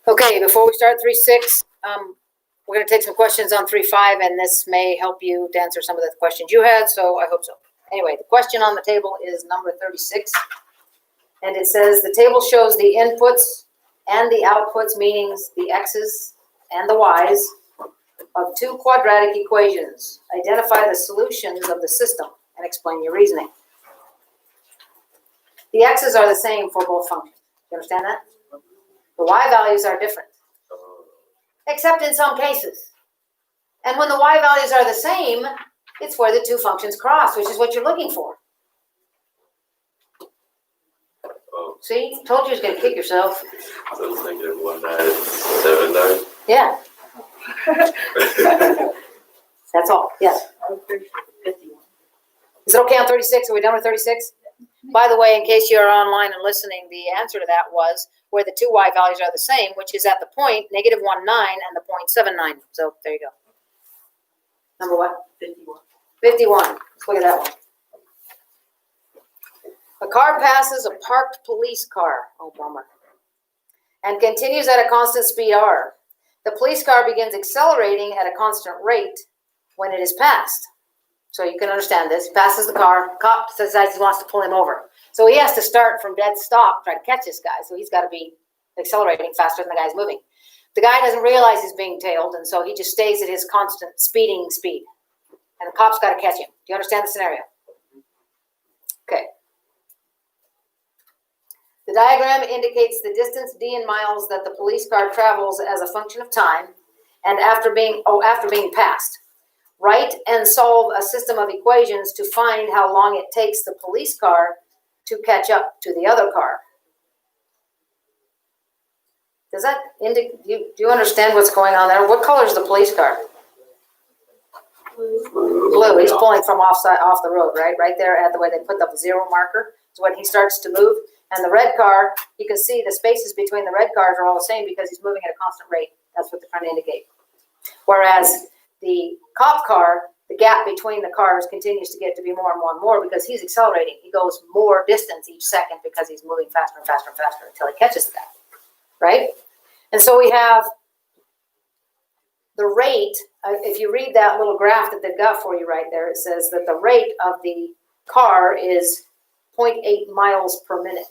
Okay, before we start 3.6, we're going to take some questions on 3.5, and this may help you to answer some of the questions you had, so I hope so. Anyway, the question on the table is number 36, and it says the table shows the inputs and the outputs, meaning the x's and the y's, of two quadratic equations. Identify the solutions of the system and explain your reasoning. The x's are the same for both functions. You understand that? The y values are different, except in some cases. And when the y values are the same, it's where the two functions cross, which is what you're looking for. Oh. See? Told you you was going to kick yourself. So it's negative 1, 9, 7, 9. Yeah. That's all. Yes. Is it okay on 36? Are we done with 36? By the way, in case you're online and listening, the answer to that was where the two y values are the same, which is at the point negative 1, 9 and the point 7, 9. So there you go. Number what? 51. 51. Let's look at that one. A car passes a parked police car. Oh, bummer. And continues at a constant speed r. The police car begins accelerating at a constant rate when it is passed. So you can understand this. He passes the car. Cop decides he wants to pull him over. So he has to start from dead stop, try to catch this guy. So he's got to be accelerating faster than the guy's moving. The guy doesn't realize he's being tailed, and so he just stays at his constant speeding speed. And the cop's got to catch him. Do you understand the scenario? Okay. The diagram indicates the distance d in miles that the police car travels as a function of time and after being passed. Write and solve a system of equations to find how long it takes the police car to catch up to the other car. Does that indicate, do you understand what's going on there? What color is the police car? Blue. He's pulling from off the road, right? Right there at the way they put the zero marker is when he starts to move. And the red car, you can see the spaces between the red cars are all the same because he's moving at a constant rate. That's what they're trying to indicate. Whereas the cop car, the gap between the cars continues to get to be more and more and more because he's accelerating. He goes more distance each second because he's moving faster and faster and faster until he catches the guy, right? And so we have the rate. If you read that little graph that they've got for you right there, it says that the rate of the car is 0.8 miles per minute.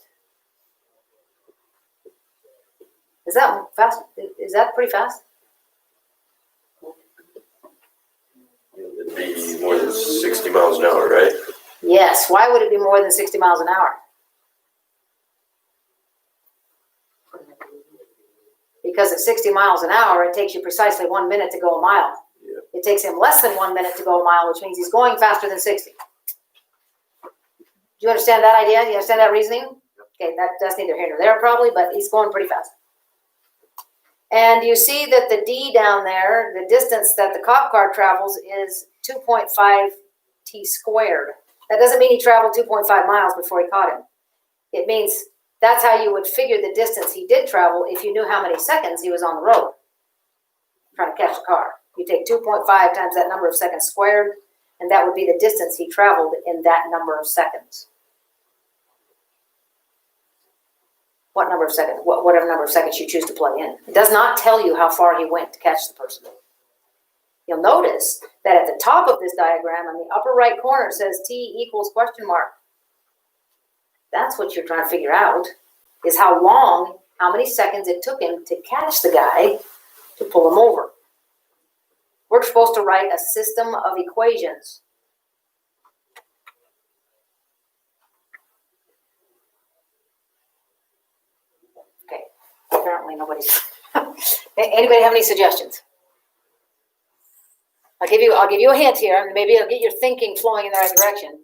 Is that fast? Is that pretty fast? It'd be more than 60 miles an hour, right? Yes. Why would it be more than 60 miles an hour? Because at 60 miles an hour, it takes you precisely 1 minute to go a mile. Yeah. It takes him less than 1 minute to go a mile, which means he's going faster than 60. Do you understand that idea? Do you understand that reasoning? Okay, that's neither here nor there probably, but he's going pretty fast. And you see that the d down there, the distance that the cop car travels is 2.5 t squared. That doesn't mean he traveled 2.5 miles before he caught him. It means that's how you would figure the distance he did travel if you knew how many seconds he was on the road trying to catch the car. You take 2.5 times that number of seconds squared, and that would be the distance he traveled in that number of seconds. What number of seconds? Whatever number of seconds you choose to plug in. It does not tell you how far he went to catch the person. You'll notice that at the top of this diagram, on the upper right corner, it says t equals question mark. That's what you're trying to figure out, is how long, how many seconds it took him to catch the guy to pull him over. We're supposed to write a system of equations. Okay, apparently nobody's. Anybody have any suggestions? I'll give you a hint here, and maybe it'll get your thinking flowing in the right direction.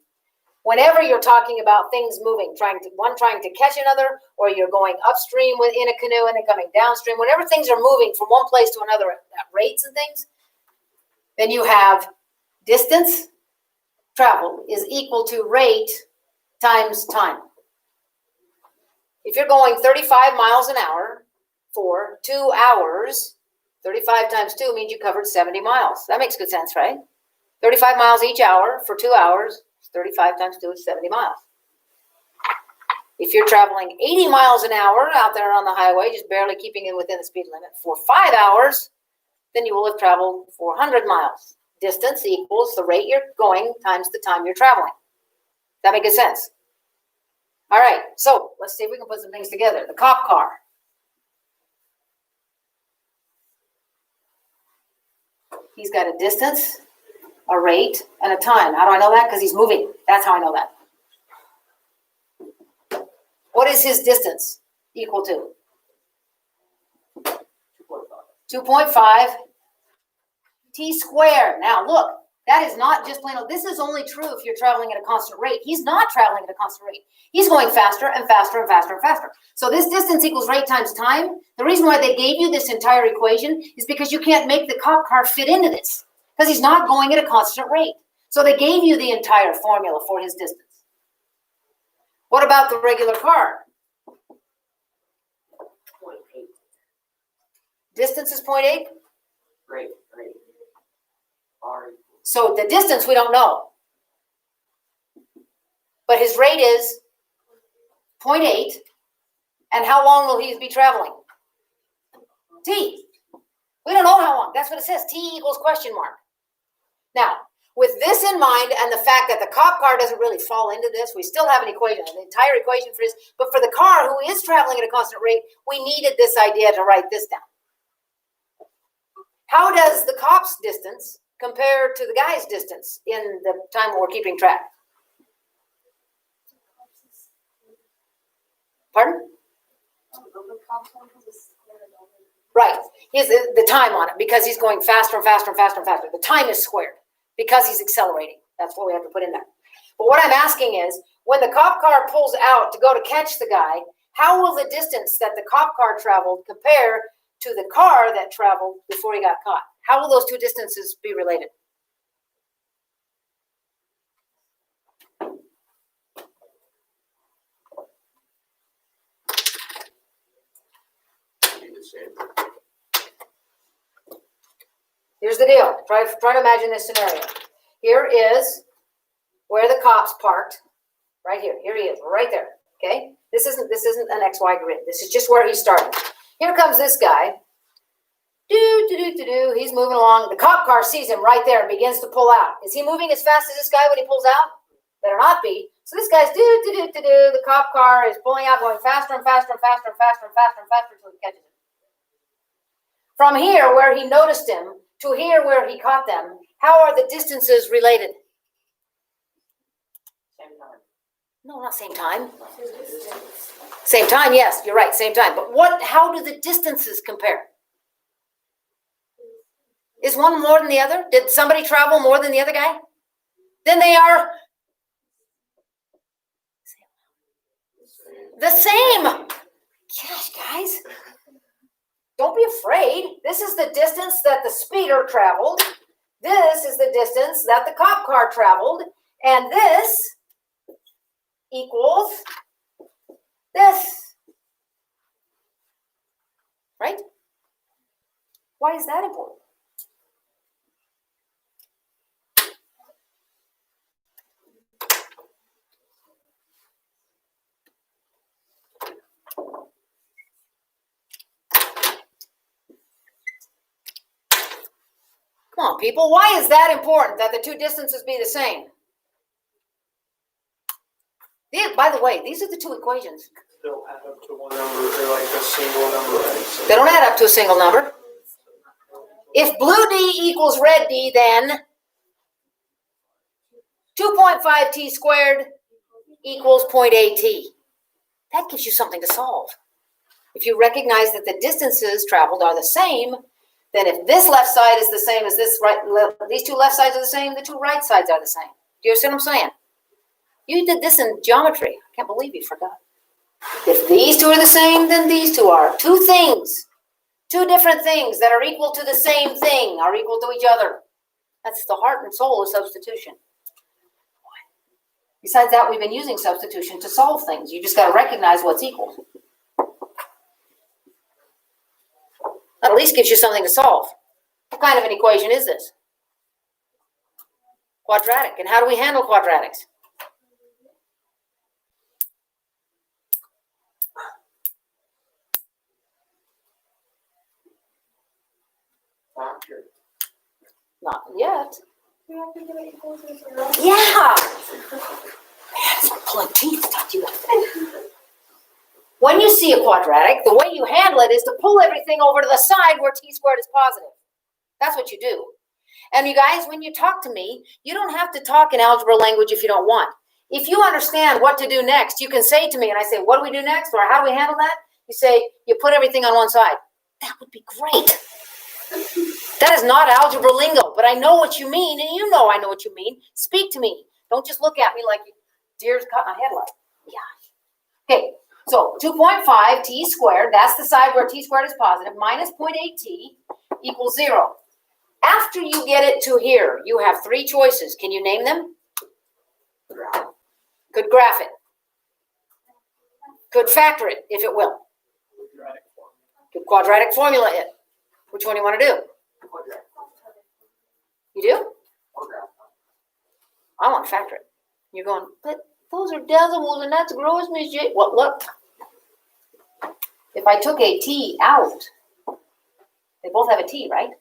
Whenever you're talking about things moving, trying to catch another, or you're going upstream in a canoe and then coming downstream, whenever things are moving from one place to another at rates and things, then you have distance traveled is equal to rate times time. If you're going 35 miles an hour for 2 hours, 35 times 2 means you covered 70 miles. That makes good sense, right? 35 miles each hour for 2 hours, 35 times 2 is 70 miles. If you're traveling 80 miles an hour out there on the highway, just barely keeping it within the speed limit for 5 hours, then you will have traveled 400 miles. Distance equals the rate you're going times the time you're traveling. That make sense? All right, so let's see if we can put some things together. The cop car. He's got a distance, a rate, and a time. How do I know that? Because he's moving. That's how I know that. What is his distance equal to? 2.5 t squared. Now look, that is not just plain old. This is only true if you're traveling at a constant rate. He's not traveling at a constant rate. He's going faster and faster and faster and faster. So this distance equals rate times time. The reason why they gave you this entire equation is because you can't make the cop car fit into this, because he's not going at a constant rate. So they gave you the entire formula for his distance. What about the regular car? 0.8. Distance is 0.8? Great. R. So the distance we don't know. But his rate is 0.8. And how long will he be traveling? T. We don't know how long. That's what it says. T equals question mark. Now, with this in mind and the fact that the cop car doesn't really fall into this, we still have an equation, an entire equation for this. But for the car who is traveling at a constant rate, we needed this idea to write this down. How does the cop's distance compare to the guy's distance in the time we're keeping track? Pardon? Right. He's the time on it, because he's going faster and faster and faster and faster. The time is squared because he's accelerating. That's what we have to put in there. But what I'm asking is, when the cop car pulls out to go to catch the guy, how will the distance that the cop car traveled compare to the car that traveled before he got caught? How will those two distances be related? Here's the deal. Try to imagine this scenario. Here is where the cop's parked. Right here. Here he is, right there. Okay? This isn't an XY grid. This is just where he started. Here comes this guy. He's moving along. The cop car sees him right there and begins to pull out. Is he moving as fast as this guy when he pulls out? Better not be. So this guy's the cop car is pulling out, going faster and faster and faster and faster and faster and faster until he catches him. From here, where he noticed him, to here where he caught them, how are the distances related? Same time. No, not same time. Same time, yes, you're right, same time. But how do the distances compare? Is one more than the other? Did somebody travel more than the other guy? Then they are the same. Gosh, guys. Don't be afraid. This is the distance that the speeder traveled. This is the distance that the cop car traveled. And this equals this. Right? Why is that important? Come on, people. Why is that important that the two distances be the same? By the way, these are the two equations. They don't add up to one number. They're like a single number, right? So They don't add up to a single number. If blue D equals red D, then 2.5 t squared equals 0.8 t. That gives you something to solve. If you recognize that the distances traveled are the same, then if this left side is the same as this right, these two left sides are the same, the two right sides are the same. Do you understand what I'm saying? You did this in geometry. I can't believe you forgot. If these two are the same, then these two are. Two things, two different things that are equal to the same thing are equal to each other. That's the heart and soul of substitution. Besides that, we've been using substitution to solve things. You just got to recognize what's equal. That at least gives you something to solve. What kind of an equation is this? Quadratic. And how do we handle quadratics? Not yet. Yeah. Man, I'm pulling teeth to talk to you about that. When you see a quadratic, the way you handle it is to pull everything over to the side where t squared is positive. That's what you do. And you guys, when you talk to me, you don't have to talk in algebra language if you don't want. If you understand what to do next, you can say to me, and I say, what do we do next? Or how do we handle that? You say, you put everything on one side. That would be great. That is not algebra lingo, but I know what you mean, and you know I know what you mean. Speak to me. Don't just look at me like deer's caught in a headlight. Yeah. Okay, so 2.5 t squared, that's the side where t squared is positive, minus 0.8 t equals 0. After you get it to here, you have three choices. Can you name them? Could graph it. Could factor it, if it will. Could quadratic formula it. Which one do you want to do? You do? I want to factor it. You're going, but those are decimals and that's gross, Miss J. Well, look. If I took a t out, they both have a t, right?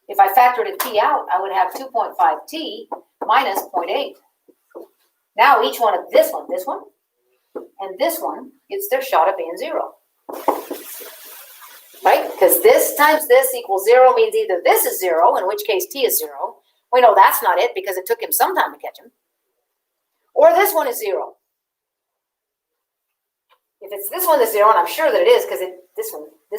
If I factored a t out, I would have 2.5t minus 0.8. Now each one of this one, and this one gets their shot at being 0. Right? Because this times this equals 0 means either this is 0, in which case t is 0. We know that's not it because it took him some time to catch him. Or this one is 0. If it's this one that's 0, and I'm sure that it is because this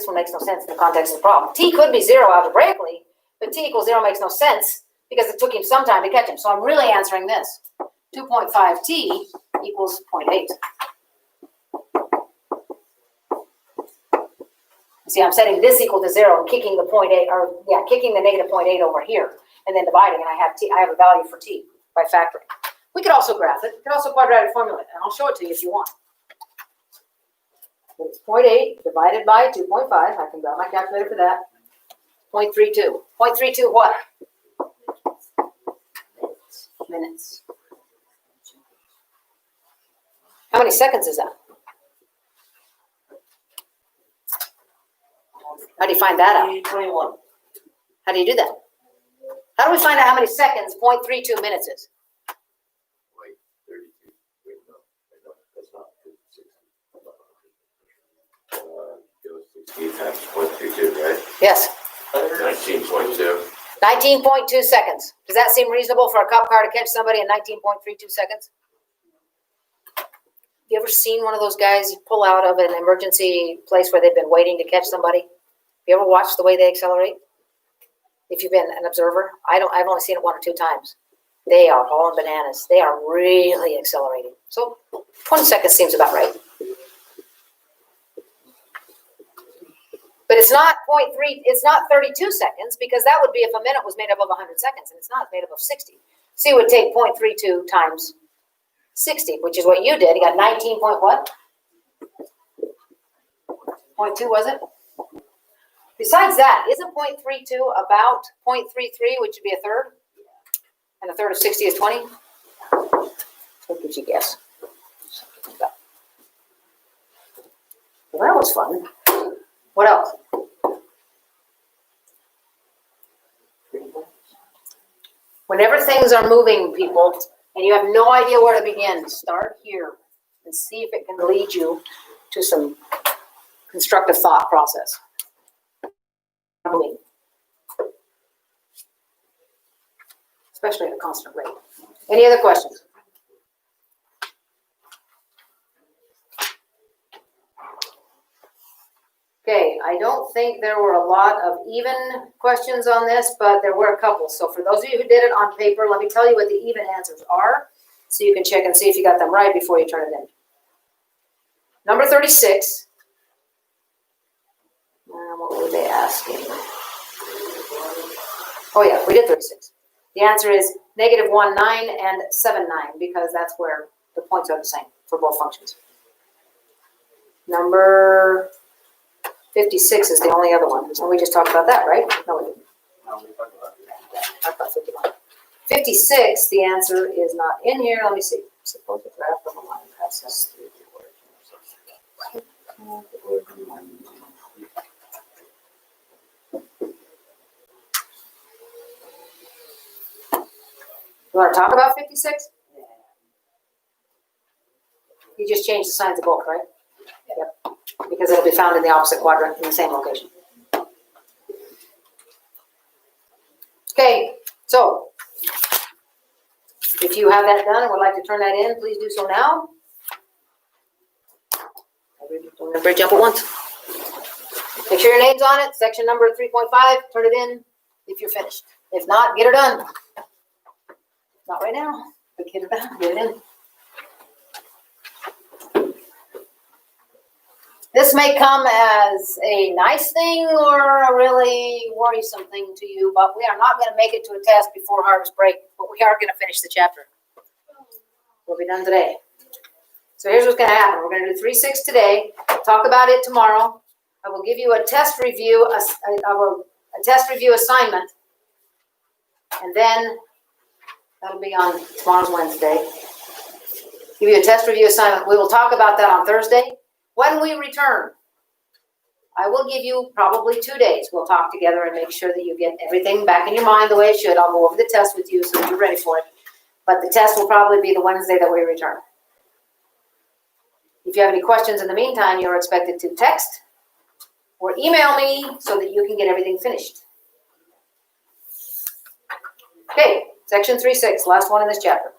one makes no sense in the context of the problem. T could be 0 algebraically, but t equals 0 makes no sense because it took him some time to catch him. So I'm really answering this. 2.5t equals 0.8. See, I'm setting this equal to 0 and kicking the 0.8, or kicking the negative 0.8 over here, and then dividing, and I have a value for t by factoring. We could also graph it. We could also quadratic formula it, and I'll show it to you if you want. It's 0.8 divided by 2.5. I can grab my calculator for that. 0.32. 0.32 what? Minutes. How many seconds is that? How do you find that out? 21. How do you do that? How do we find out how many seconds 0.32 minutes is? Wait, 32. Wait, no, that's not 60. 60 times 0.32, right? Yes. 19.2. 19.2 seconds. Does that seem reasonable for a cop car to catch somebody in 19.32 seconds? You ever seen one of those guys pull out of an emergency place where they've been waiting to catch somebody? You ever watched the way they accelerate? If you've been an observer, I've only seen it 1 or 2 times. They are hauling bananas. They are really accelerating. So 20 seconds seems about right. But it's not 0.3, it's not 32 seconds because that would be if a minute was made up of 100 seconds and it's not made up of 60. So you would take 0.32 times 60, which is what you did. You got 19 point what? 0.2 was it? Besides that, isn't 0.32 about 0.33, which would be a third? And a third of 60 is 20? What could you guess? Well, that was fun. What else? Whenever things are moving, people, and you have no idea where to begin, start here and see if it can lead you to some constructive thought process. Especially at a constant rate. Any other questions? Okay, I don't think there were a lot of even questions on this, but there were a couple. So for those of you who did it on paper, let me tell you what the even answers are, so you can check and see if you got them right before you turn it in. Number 36. What were they asking? Oh yeah, we did 36. The answer is negative 1, 9, and 7, 9, because that's where the points are the same for both functions. Number 56 is the only other one. And we just talked about that, right? No, we didn't. Talked about 51. 56, the answer is not in here. Let me see. Suppose the graph of a line passes through the origin. You wanna talk about 56? You just changed the signs of both, right? Yep. Because it'll be found in the opposite quadrant in the same location. Okay, so if you have that done and would like to turn that in, please do so now. Don't everybody jump at once. Make sure your name's on it, section number 3.5, turn it in if you're finished. If not, get her done. Not right now, but get it done, get it in. This may come as a nice thing or a really worrisome thing to you, but we are not going to make it to a test before harvest break, but we are going to finish the chapter. We'll be done today. So here's what's going to happen. We're going to do 3.6 today, talk about it tomorrow. I will give you a test review, a test review assignment, and then that'll be on tomorrow's Wednesday. Give you a test review assignment. We will talk about that on Thursday. When we return, I will give you probably 2 days. We'll talk together and make sure that you get everything back in your mind the way it should. I'll go over the test with you so that you're ready for it. But the test will probably be the Wednesday that we return. If you have any questions in the meantime, you're expected to text or email me so that you can get everything finished. Okay, section 3.6, last one in this chapter.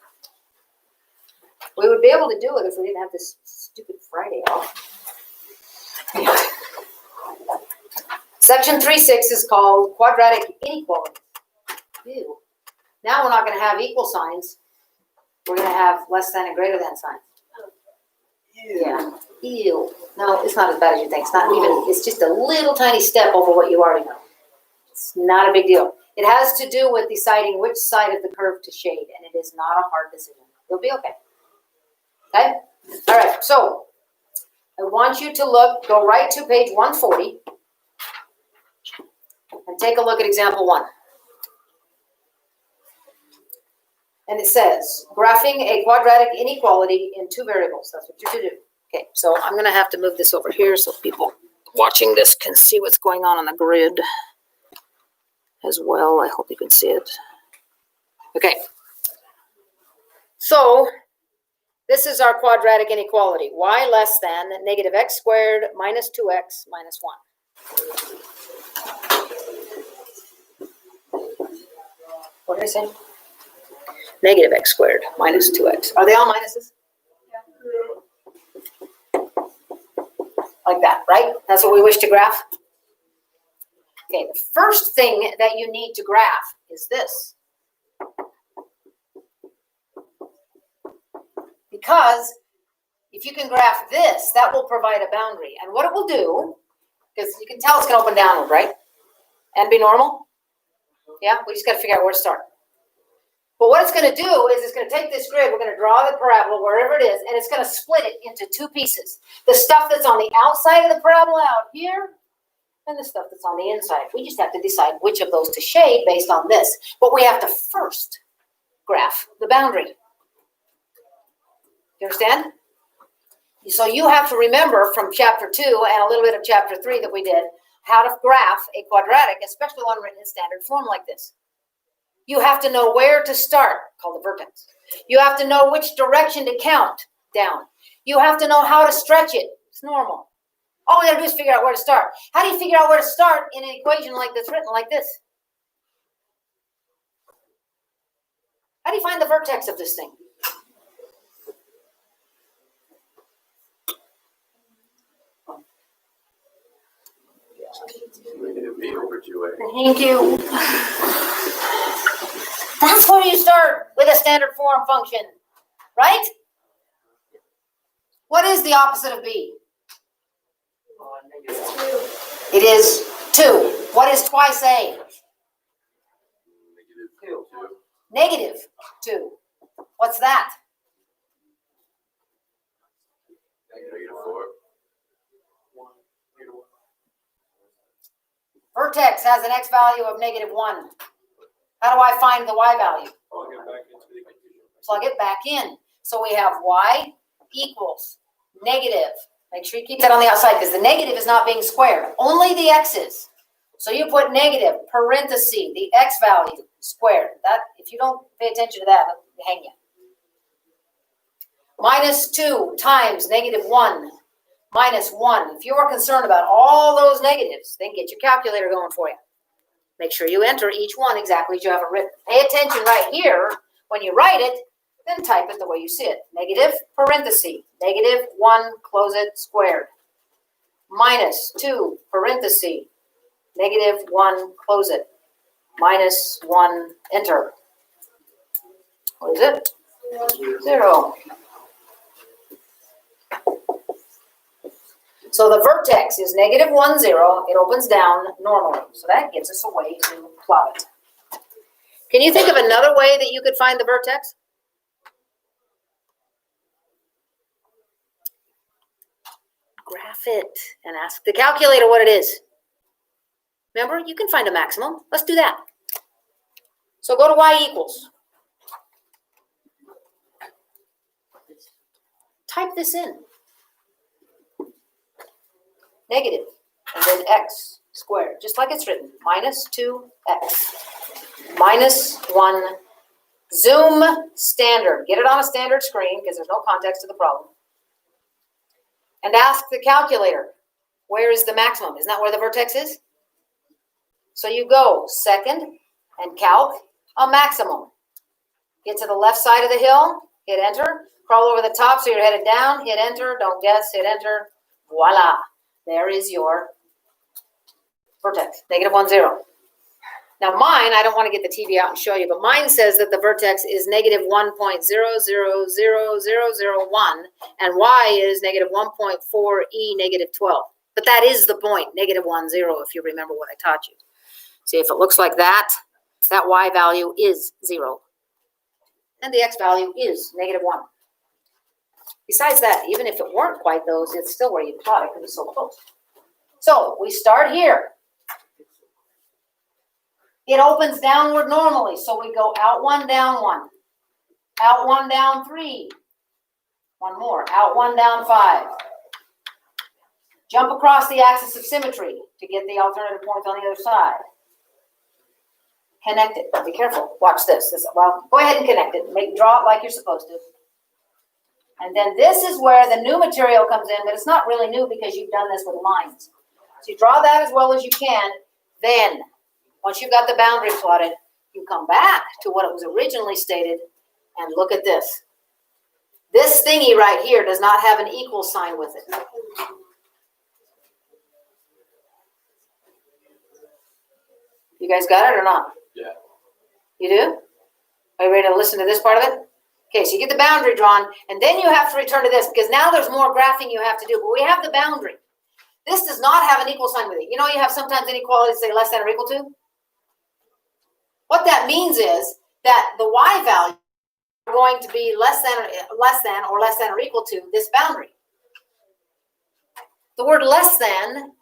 We would be able to do it if we didn't have this stupid Friday off. Section 3.6 is called Quadratic Inequalities. Ew. Now we're not going to have equal signs. We're going to have less than and greater than signs. Yeah. Ew. No, it's not as bad as you think. It's not even, it's just a little tiny step over what you already know. It's not a big deal. It has to do with deciding which side of the curve to shade, and it is not a hard decision. You'll be okay. Okay? All right, so I want you to look, go right to page 140 and take a look at example 1. And it says, graphing a quadratic inequality in 2 variables. That's what you're to do. Okay, so I'm going to have to move this over here so people watching this can see what's going on the grid as well. I hope you can see it. Okay. So this is our quadratic inequality. Y less than negative x squared minus 2x minus 1. What did I say? Negative x squared minus 2x. Are they all minuses? Yeah. Like that, right? That's what we wish to graph. Okay, the first thing that you need to graph is this. Because if you can graph this, that will provide a boundary. And what it will do, because you can tell it's going to open downward, right? And be normal. Yeah, we just got to figure out where to start. But what it's going to do is it's going to take this grid, we're going to draw the parabola wherever it is, and it's going to split it into 2 pieces. The stuff that's on the outside of the parabola out here, and the stuff that's on the inside. We just have to decide which of those to shade based on this. But we have to first graph the boundary. You understand? So you have to remember from chapter 2 and a little bit of chapter 3 that we did, how to graph a quadratic, especially one written in standard form like this. You have to know where to start, called the vertex. You have to know which direction to count down. You have to know how to stretch it. It's normal. All we got to do is figure out where to start. How do you figure out where to start in an equation like this, written like this? How do you find the vertex of this thing? Negative b over 2a. Thank you. That's where you start with a standard form function, right? What is the opposite of b? It is 2. What is twice a? Negative 2. Negative 2. What's that? Negative 4. Vertex has an x value of negative 1. How do I find the y value? Plug it back in. So we have y equals negative. Make sure you keep that on the outside because the negative is not being squared. Only the x is. So you put negative, parenthesis, the x value squared. That If you don't pay attention to that, it'll hang you. Minus 2 times negative 1 minus 1. If you're concerned about all those negatives, then get your calculator going for you. Make sure you enter each one exactly as you have it written. Pay attention right here. When you write it, then type it the way you see it. Negative parenthesis, negative 1, close it, squared. Minus 2 parenthesis, negative 1, close it. Minus 1, enter. What is it? 0. So the vertex is negative 1, 0. It opens down normally. So that gives us a way to plot it. Can you think of another way that you could find the vertex? Graph it and ask the calculator what it is. Remember, you can find a maximum. Let's do that. So go to y equals. Type this in. Negative, and then x squared, just like it's written, minus 2x, minus 1, zoom standard. Get it on a standard screen because there's no context to the problem. And ask the calculator, where is the maximum? Isn't that where the vertex is? So you go second and calc a maximum. Get to the left side of the hill, hit enter, crawl over the top so you're headed down, hit enter, don't guess, hit enter, voila. There is your vertex, negative 1, 0. Now mine, I don't want to get the TV out and show you, but mine says that the vertex is negative 1.000001 and y is negative 1.4 e negative 12. But that is the point, negative 1, 0, if you remember what I taught you. See, if it looks like that, that y value is 0. And the x value is negative 1. Besides that, even if it weren't quite those, it's still where you plot it because it's so close. So we start here. It opens downward normally, so we go out 1, down 1. Out 1, down 3. One more. Out 1, down 5. Jump across the axis of symmetry to get the alternative points on the other side. Connect it. Be careful. Watch this. Well, go ahead and connect it. Draw it like you're supposed to. And then this is where the new material comes in, but it's not really new because you've done this with lines. So you draw that as well as you can. Then, once you've got the boundary plotted, you come back to what it was originally stated and look at this. This thingy right here does not have an equal sign with it. You guys got it or not? Yeah. You do? Are you ready to listen to this part of it? Okay, so you get the boundary drawn, and then you have to return to this, because now there's more graphing you have to do, but we have the boundary. This does not have an equal sign with it. You know you have sometimes inequalities say less than or equal to? What that means is that the y value are going to be less than or equal to this boundary. The word less than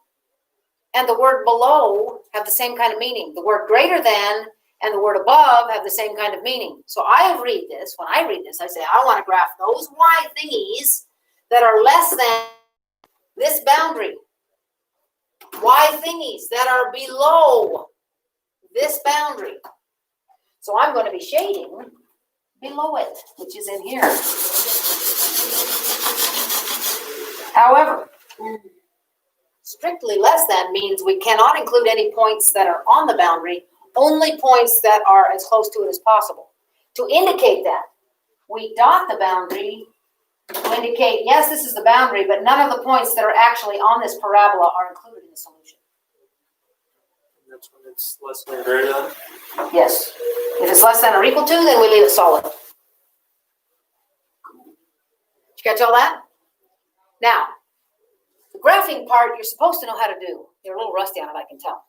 and the word below have the same kind of meaning. The word greater than and the word above have the same kind of meaning. So when I read this, I say, I want to graph those y thingies that are less than this boundary. Y thingies that are below this boundary. So I'm going to be shading below it, which is in here. However, strictly less than means we cannot include any points that are on the boundary, only points that are as close to it as possible. To indicate that, we dot the boundary to indicate, yes, this is the boundary, but none of the points that are actually on this parabola are included in the solution. That's when it's less than or greater than? Yes. If it's less than or equal to, then we leave it solid. Did you catch all that? Now, the graphing part you're supposed to know how to do. You're a little rusty on it, I can tell.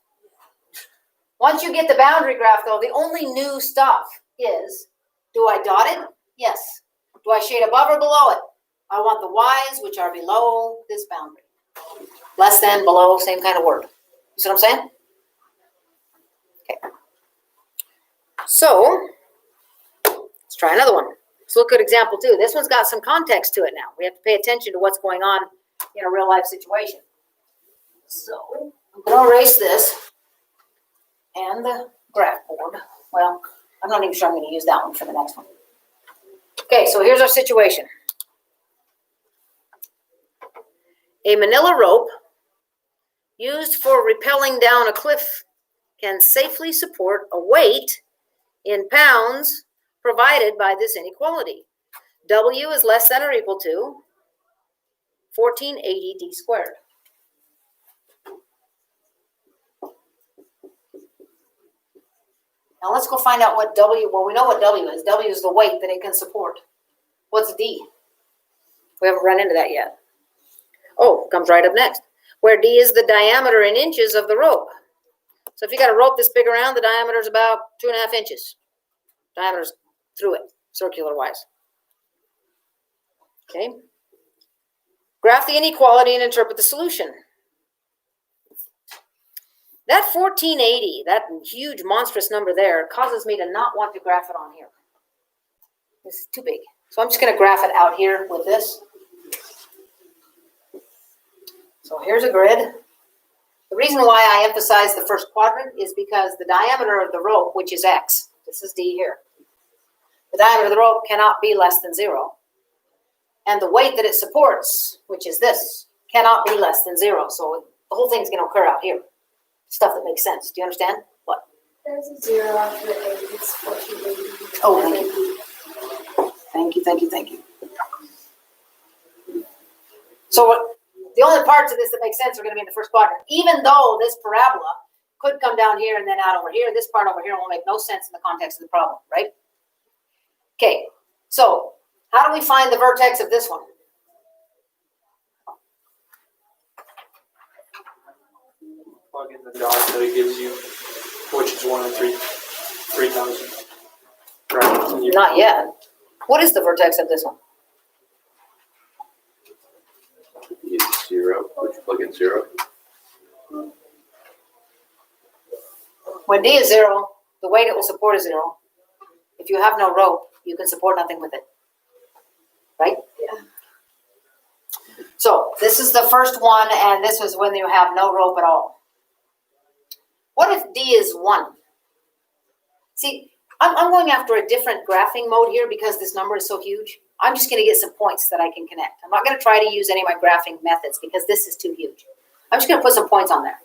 Once you get the boundary graph, though, the only new stuff is, do I dot it? Yes. Do I shade above or below it? I want the y's, which are below this boundary. Less than, below, same kind of word. You see what I'm saying? Okay. So, let's try another one. Let's look at example 2. This one's got some context to it now. We have to pay attention to what's going on in a real life situation. So, I'm going to erase this and the graph board. Well, I'm not even sure I'm gonna use that one for the next one. Okay, so here's our situation. A manila rope used for rappelling down a cliff can safely support a weight in pounds provided by this inequality. W is less than or equal to 1480 d squared. Now let's go find out what W, well, we know what W is. W is the weight that it can support. What's D? We haven't run into that yet. Oh, comes right up next. Where D is the diameter in inches of the rope. So if you got a rope this big around, the diameter is about 2.5 inches. Diameter's through it, circular wise. Okay. Graph the inequality and interpret the solution. That 1480, that huge monstrous number there, causes me to not want to graph it on here. This is too big. So I'm just going to graph it out here with this. So here's a grid. The reason why I emphasize the first quadrant is because the diameter of the rope, which is x, this is D here, the diameter of the rope cannot be less than 0. And the weight that it supports, which is this, cannot be less than 0. So the whole thing's going to occur out here. Stuff that makes sense. Do you understand? What? There's a 0 after 8. It's 1480. Oh, thank you. Thank you, thank you, thank you. So the only parts of this that make sense are going to be in the first quadrant. Even though this parabola could come down here and then out over here, this part over here will make no sense in the context of the problem, right? Okay, so how do we find the vertex of this one? Plug in the dot that it gives you, which is 1 and 3,000. Right. And you- Not yet. What is the vertex of this one? It's 0. Would you plug in 0? When D is 0, the weight it will support is 0. If you have no rope, you can support nothing with it. Right? Yeah. So this is the first one, and this was when you have no rope at all. What if D is 1? See, I'm going after a different graphing mode here because this number is so huge. I'm just going to get some points that I can connect. I'm not going to try to use any of my graphing methods because this is too huge. I'm just going to put some points on there.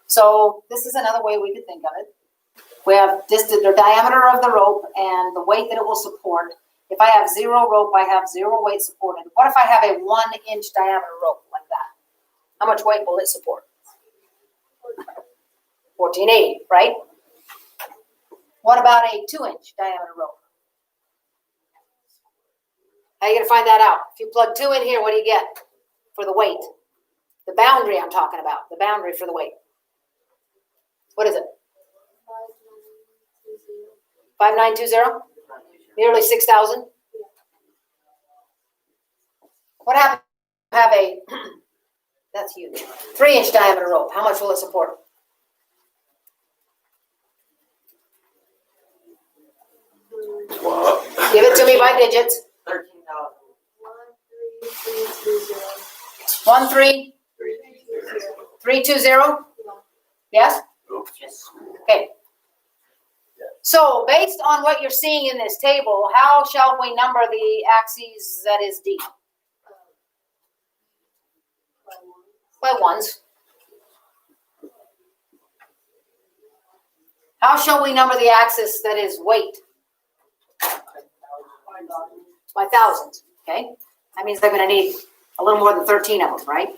So this is another way we could think of it. We have the diameter of the rope and the weight that it will support. If I have 0 rope, I have 0 weight supported. What if I have a 1-inch diameter rope like that? How much weight will it support? 1480, right? What about a 2-inch diameter rope? How are you going to find that out? If you plug 2 in here, what do you get for the weight? The boundary I'm talking about, the boundary for the weight. What is it? 5920? Nearly 6,000? What happens if you have a, that's huge, 3-inch diameter rope? How much will it support? Wow. Give it to me by digits. 13,000. 13320? 320? Yes? Just Okay. So based on what you're seeing in this table, how shall we number the axes that is D? By ones. How shall we number the axis that is weight? By thousands, okay? That means they're going to need a little more than 13 of them, right?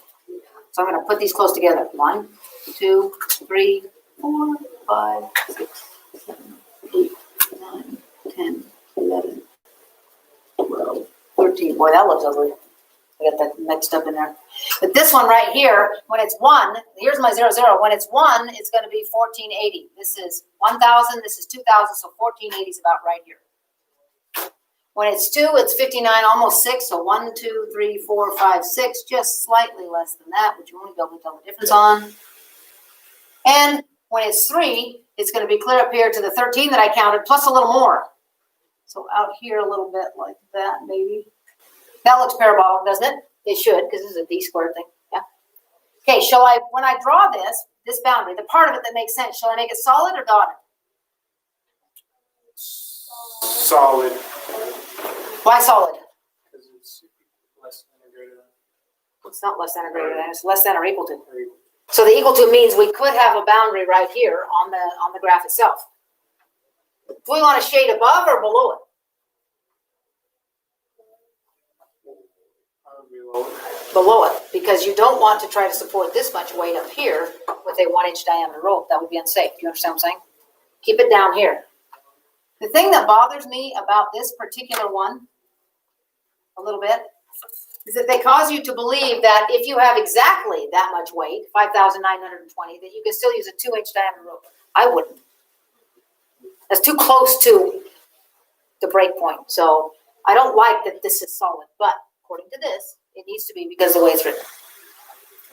So I'm going to put these close together. 1, 2, 3, 4, 5, 6, 7, 8, 9, 10, 11, 12, 13. Boy, that looks ugly. I got that mixed up in there. But this one right here, when it's 1, here's my 0, 0. When it's 1, it's going to be 1480. This is 1,000. This is 2,000. So 1480 is about right here. When it's 2, it's 59, almost 6. So 1, 2, 3, 4, 5, 6. Just slightly less than that, which you won't be able to tell the difference on. And when it's 3, it's going to be clear up here to the 13 that I counted, plus a little more. So out here a little bit like that, maybe. That looks parabolic, doesn't it? It should, because this is a D squared thing. Yeah. Okay, shall I, when I draw this boundary, the part of it that makes sense, shall I make it solid or dotted? solid, Why solid? because it's less than or greater It's not less than or greater than, it's less than or equal to. than or equal. So the equal to means we could have a boundary right here on the graph itself. Do we want to shade above or below it? Below it. Below it, because you don't want to try to support this much weight up here with a 1-inch diameter rope. That would be unsafe. Do you understand what I'm saying? Keep it down here. The thing that bothers me about this particular one, a little bit, is that they cause you to believe that if you have exactly that much weight, 5,920, that you can still use a 2-inch diameter rope. I wouldn't. That's too close to the break point. So I don't like that this is solid, but according to this, it needs to be because of the way it's written.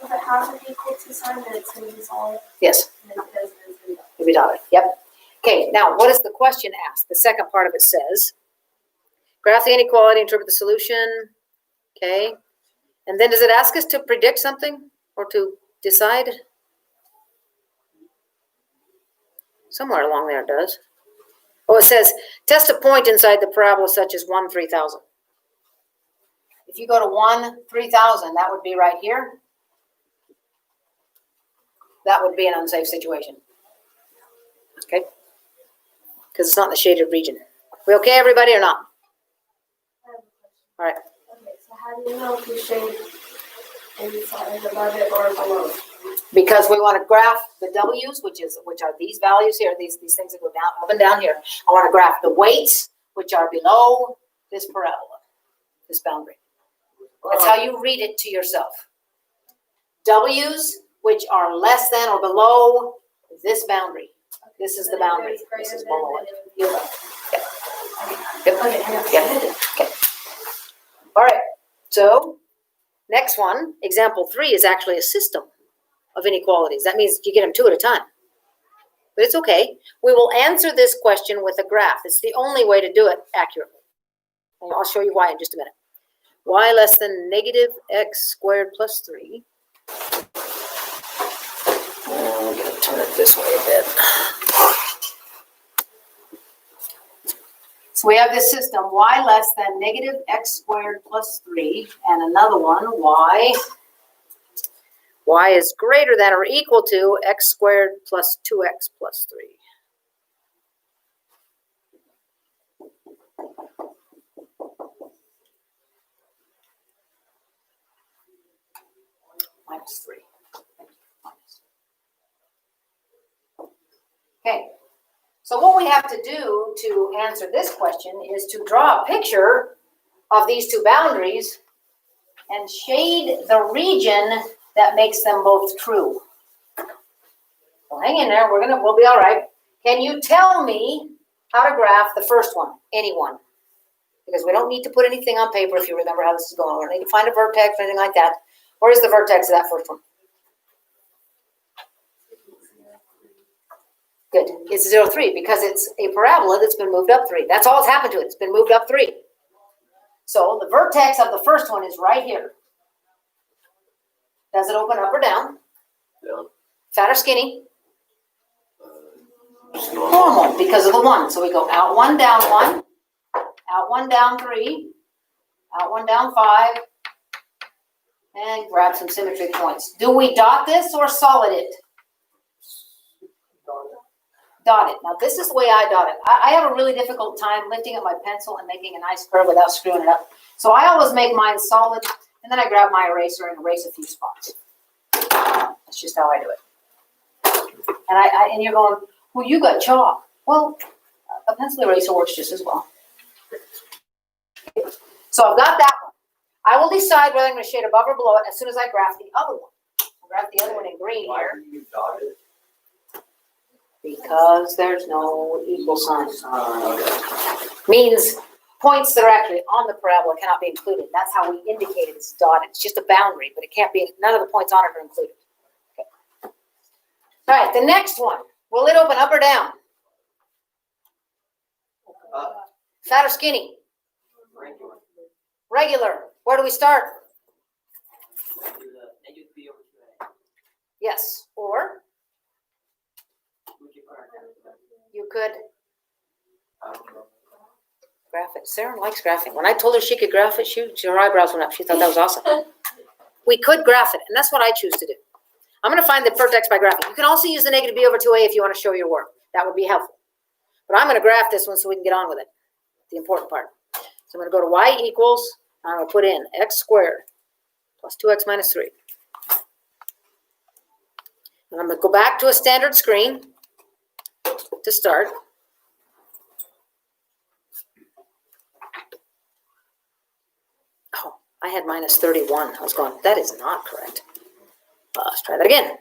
If it has an equal to sign, then it's going to be solid. Yes, And if it doesn't, it's going to be dotted. it'll be dotted. Yep. Okay, now what does the question ask? The second part of it says, graph the inequality, interpret the solution. Okay. And then does it ask us to predict something or to decide? Somewhere along there it does. Oh, it says, test a point inside the parabola such as 1, 3,000. If you go to 1, 3,000, that would be right here. That would be an unsafe situation. Okay? Because it's not in the shaded region. We okay, everybody, or not? I have a question. All right. Okay, so how do you know if you shade inside above it or below it? Because we want to graph the W's, which are these values here, these things that go down, up and down here. I want to graph the weights, which are below this parabola, this boundary. That's how you read it to yourself. W's, which are less than or below this boundary. This is the boundary. This is below it. Yep. Yep. Okay. All right. So, next one, example 3 is actually a system of inequalities. That means you get them 2 at a time. But it's okay. We will answer this question with a graph. It's the only way to do it accurately. And I'll show you why in just a minute. Y less than negative x squared plus 3. I'm going to turn it this way a bit. So we have this system, y less than negative x squared plus 3, and another one, y is greater than or equal to x squared plus 2x plus 3. Minus 3. Okay, so what we have to do to answer this question is to draw a picture of these two boundaries and shade the region that makes them both true. Well, hang in there, we'll be all right. Can you tell me how to graph the first one? Anyone? Because we don't need to put anything on paper if you remember how this is going. We don't need to find a vertex or anything like that. Where is the vertex of that first one? Good. It's 0, 3 because it's a parabola that's been moved up 3. That's all that's happened to it. It's been moved up 3. So the vertex of the first one is right here. Does it open up or down? Down. Fat or skinny? Just normal. Normal because of the 1. So we go out 1, down 1, out 1, down 3, out 1, down 5, and grab some symmetry points. Do we dot this or solid it? Dot it. Now this is the way I dot it. I have a really difficult time lifting up my pencil and making a nice curve without screwing it up. So I always make mine solid, and then I grab my eraser and erase a few spots. That's just how I do it. And you're going, well, you got chalk. Well, a pencil eraser works just as well. So I've got that one. I will decide whether I'm going to shade above or below it as soon as I graph the other one. I'll graph the other one in green Why here. do you dot it? Because there's no equal sign. Means points that are actually on the parabola cannot be included. That's how we indicate it's dotted. It's just a boundary, but it can't be, none of the points on it are included. Okay. All right, the next one. Will it open up or down? Fat or skinny? Regular. Regular. Where do we start? Do the negative b over 2a. Yes. Or We can put our negative. you could, I don't know. Graph it. Sarah likes graphing. When I told her she could graph it, her eyebrows went up. She thought that was awesome. We could graph it, and that's what I choose to do. I'm going to find the vertex by graphing. You can also use the negative b over 2a if you want to show your work. That would be helpful. But I'm going to graph this one so we can get on with it, the important part. So I'm going to go to y equals, I'm going to put in x squared plus 2x minus 3. And I'm going to go back to a standard screen to start. Oh, I had minus 31. I was going, that is not correct. Let's try that again.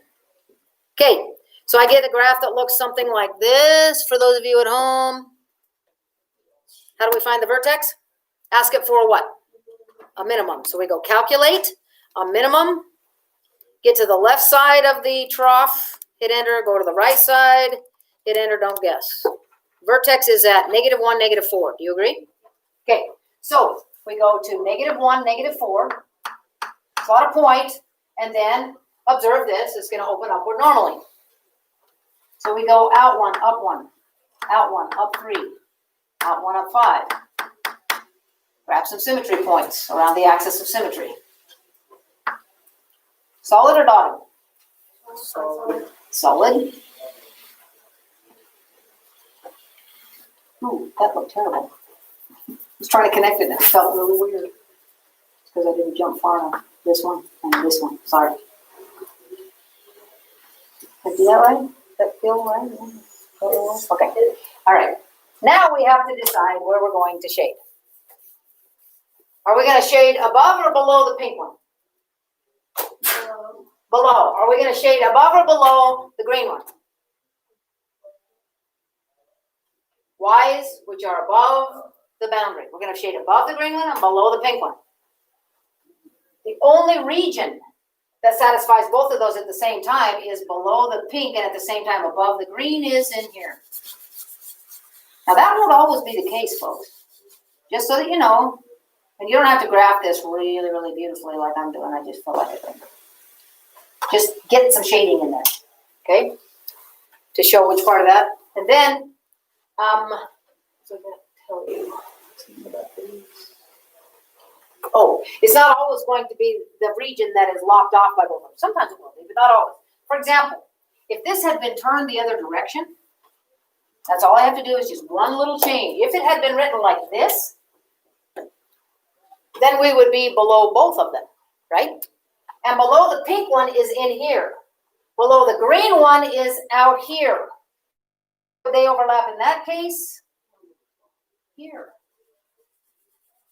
Okay, so I get a graph that looks something like this for those of you at home. How do we find the vertex? Ask it for what? A minimum. So we go calculate a minimum, get to the left side of the trough, hit enter, go to the right side, hit enter, don't guess. Vertex is at -1, -4. Do you agree? Okay, so we go to -1, -4, plot a point, and then observe this, it's going to open upward normally. So we go out 1, up 1, out 1, up 3, out 1, up 5. Grab some symmetry points around the axis of symmetry. Solid or dotted? Solid. Ooh, that looked terrible. I was trying to connect it and it felt really weird. It's because I didn't jump far enough. This one and this one. Sorry. Did I do that right? Does that feel right? Okay. All right. Now we have to decide where we're going to shade. Are we going to shade above or below the pink one? Below. Are we going to shade above or below the green one? Y's, which are above the boundary. We're going to shade above the green one and below the pink one. The only region that satisfies both of those at the same time is below the pink and at the same time above the green is in here. Now that won't always be the case, folks. Just so that you know, and you don't have to graph this really, really beautifully like I'm doing. I just feel like it. Just get some shading in there, okay? To show which part of that. And then, so I'm going to tell you something about these. Oh, it's not always going to be the region that is lopped off by both of them. Sometimes it will be, but not always. For example, if this had been turned the other direction, that's all I have to do is just one little change. If it had been written like this, then we would be below both of them, right? And below the pink one is in here. Below the green one is out here. Would they overlap in that case? Here.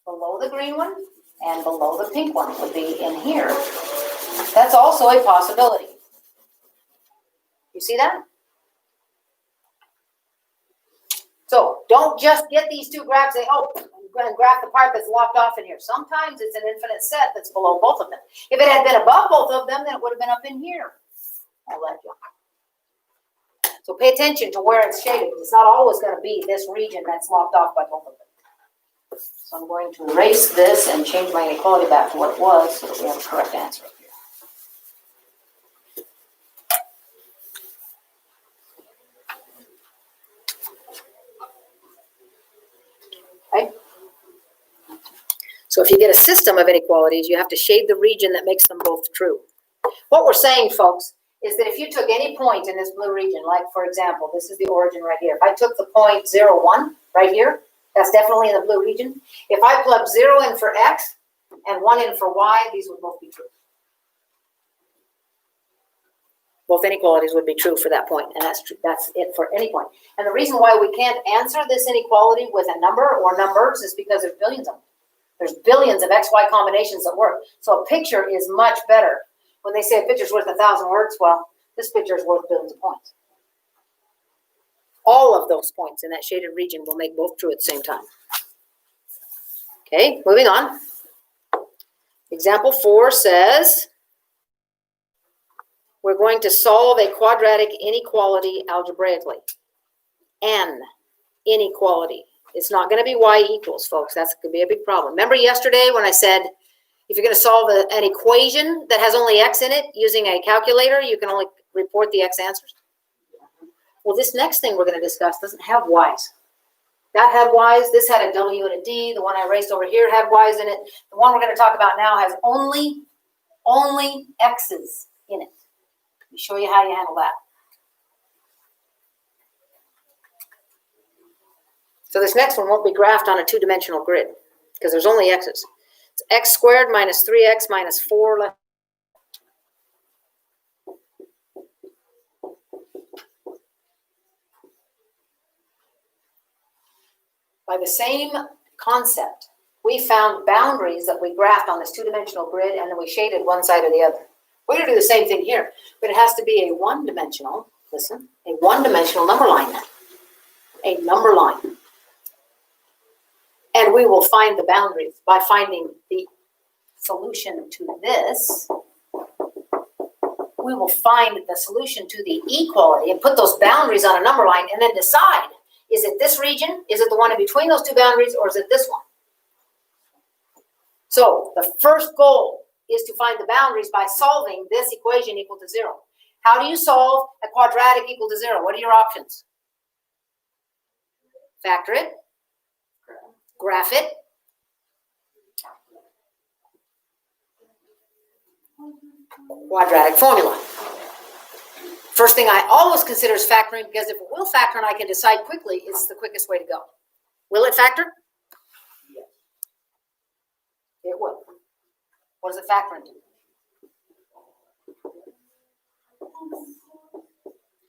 Below the green one and below the pink one would be in here. That's also a possibility. You see that? So don't just get these two graphs and say, oh, I'm going to graph the part that's lopped off in here. Sometimes it's an infinite set that's below both of them. If it had been above both of them, then it would have been up in here. All that junk. So pay attention to where it's shaded. It's not always going to be this region that's lopped off by both of them. So I'm going to erase this and change my inequality back to what it was so that we have a correct answer up here. Okay. So if you get a system of inequalities, you have to shade the region that makes them both true. What we're saying, folks, is that if you took any point in this blue region, like for example, this is the origin right here. If I took the point 0, 1 right here, that's definitely in the blue region. If I plugged 0 in for x and 1 in for y, these would both be true. Both inequalities would be true for that point, and that's true. That's it for any point. And the reason why we can't answer this inequality with a number or numbers is because there's billions of them. There's billions of XY combinations that work. So a picture is much better. When they say a picture's worth 1,000 words, well, this picture is worth billions of points. All of those points in that shaded region will make both true at the same time. Okay, moving on. Example 4 says, we're going to solve a quadratic inequality algebraically. An inequality. It's not going to be y equals, folks. That's going to be a big problem. Remember yesterday when I said, if you're going to solve an equation that has only x in it using a calculator, you can only report the x answers? Well, this next thing we're going to discuss doesn't have y's. That had y's, this had a W and a D, the one I erased over here had y's in it. The one we're gonna talk about now has only x's in it. Let me show you how you handle that. So this next one won't be graphed on a two-dimensional grid because there's only x's. It's x squared minus 3x minus 4 left. By the same concept, we found boundaries that we graphed on this two-dimensional grid and then we shaded one side or the other. We're gonna do the same thing here, but it has to be a one-dimensional, listen, a one-dimensional number line now. A number line. And we will find the boundaries by finding the solution to this. We will find the solution to the equality and put those boundaries on a number line and then decide, is it this region? Is it the one in between those two boundaries, or is it this one? So the first goal is to find the boundaries by solving this equation equal to 0. How do you solve a quadratic equal to 0? What are your options? Factor it, graph it, quadratic formula. First thing I always consider is factoring, because if it will factor and I can decide quickly, it's the quickest way to go. Will it factor? Yes. It will. What does it factor into?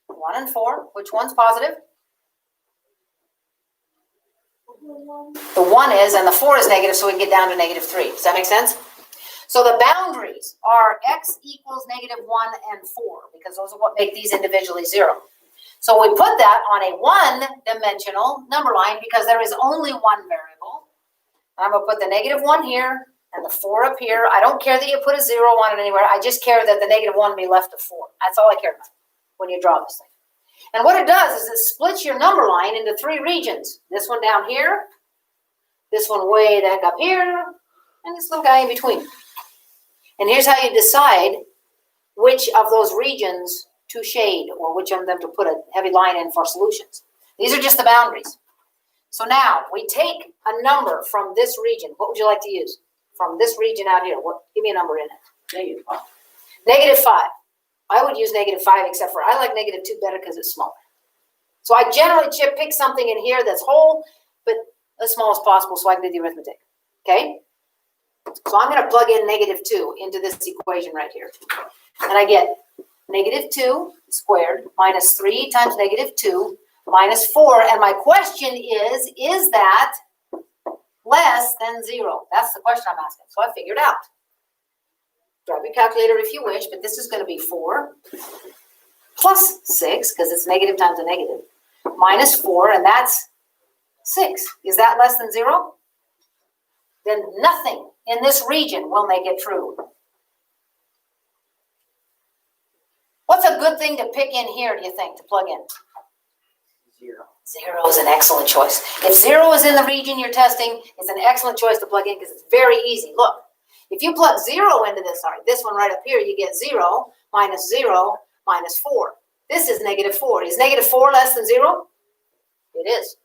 1 and 4. Which one's positive? The 1 is, and the 4 is negative, so we can get down to -3. Does that make sense? So the boundaries are x equals -1 and 4, because those are what make these individually 0. So we put that on a one-dimensional number line because there is only one variable. I'm going to put the -1 here and the 4 up here. I don't care that you put a 0 on it anywhere. I just care that the -1 be left of 4. That's all I care about when you draw this thing. And what it does is it splits your number line into 3 regions. This one down here, this one way the heck up here, and this little guy in between. And here's how you decide which of those regions to shade or which of them to put a heavy line in for solutions. These are just the boundaries. So now we take a number from this region. What would you like to use? From this region out here, give me a number in it. -5. -5. I would use -5, except for I like -2 better because it's smaller. So I generally pick something in here that's whole, but as small as possible so I can do the arithmetic. Okay? So I'm going to plug in -2 into this equation right here. And I get -2 squared minus 3 times -2 minus 4. And my question is that less than 0? That's the question I'm asking. So I figured out. Grab your calculator if you wish, but this is going to be 4 plus 6, because it's negative times a negative, minus 4, and that's 6. Is that less than 0? Then nothing in this region will make it true. What's a good thing to pick in here, do you think, to plug in? 0. 0 is an excellent choice. If 0 is in the region you're testing, it's an excellent choice to plug in because it's very easy. Look, if you plug 0 into this one right up here, you get 0 minus 4. This is -4. Is -4 less than 0? It is.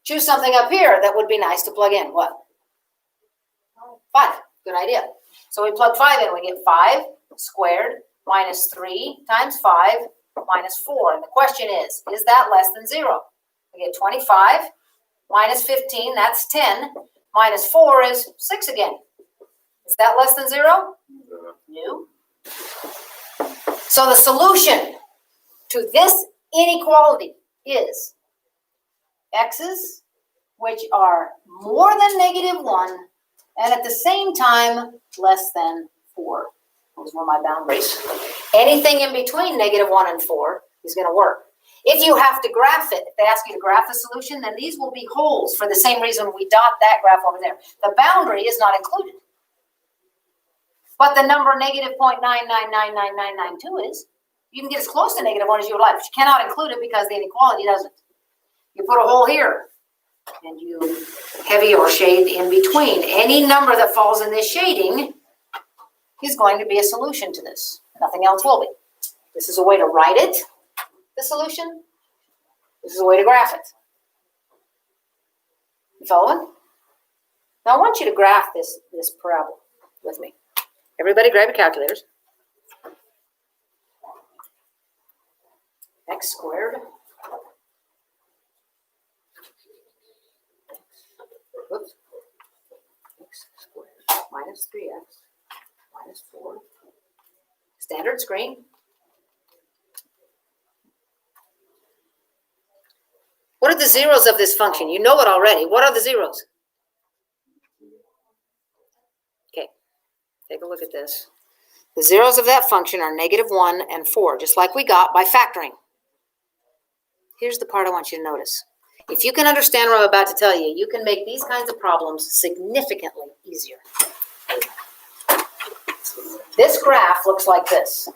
Choose something up here that would be nice to plug in. What? 5. Good idea. So we plug 5 in. We get 5 squared minus 3 times 5 minus 4. And the question is that less than 0? We get 25 minus 15. That's 10. Minus 4 is 6 again. Is that less than 0? No. So the solution to this inequality is x's, which are more than -1, and at the same time, less than 4. Those were my boundaries. Anything in between -1 and 4 is going to work. If you have to graph it, if they ask you to graph the solution, then these will be holes for the same reason we dot that graph over there. The boundary is not included. But the number -0.9999992 is. You can get as close to -1 as you would like, but you cannot include it because the inequality doesn't. You put a hole here, and you heavy or shade in between. Any number that falls in this shading is going to be a solution to this. Nothing else will be. This is a way to write it, the solution. This is a way to graph it. You following? Now I want you to graph this parabola with me. Everybody grab your calculators. X squared. Whoops. X squared minus 3x minus 4. Standard screen. What are the zeros of this function? You know it already. What are the zeros? Okay, take a look at this. The zeros of that function are -1 and 4, just like we got by factoring. Here's the part I want you to notice. If you can understand what I'm about to tell you, you can make these kinds of problems significantly easier. This graph looks like this.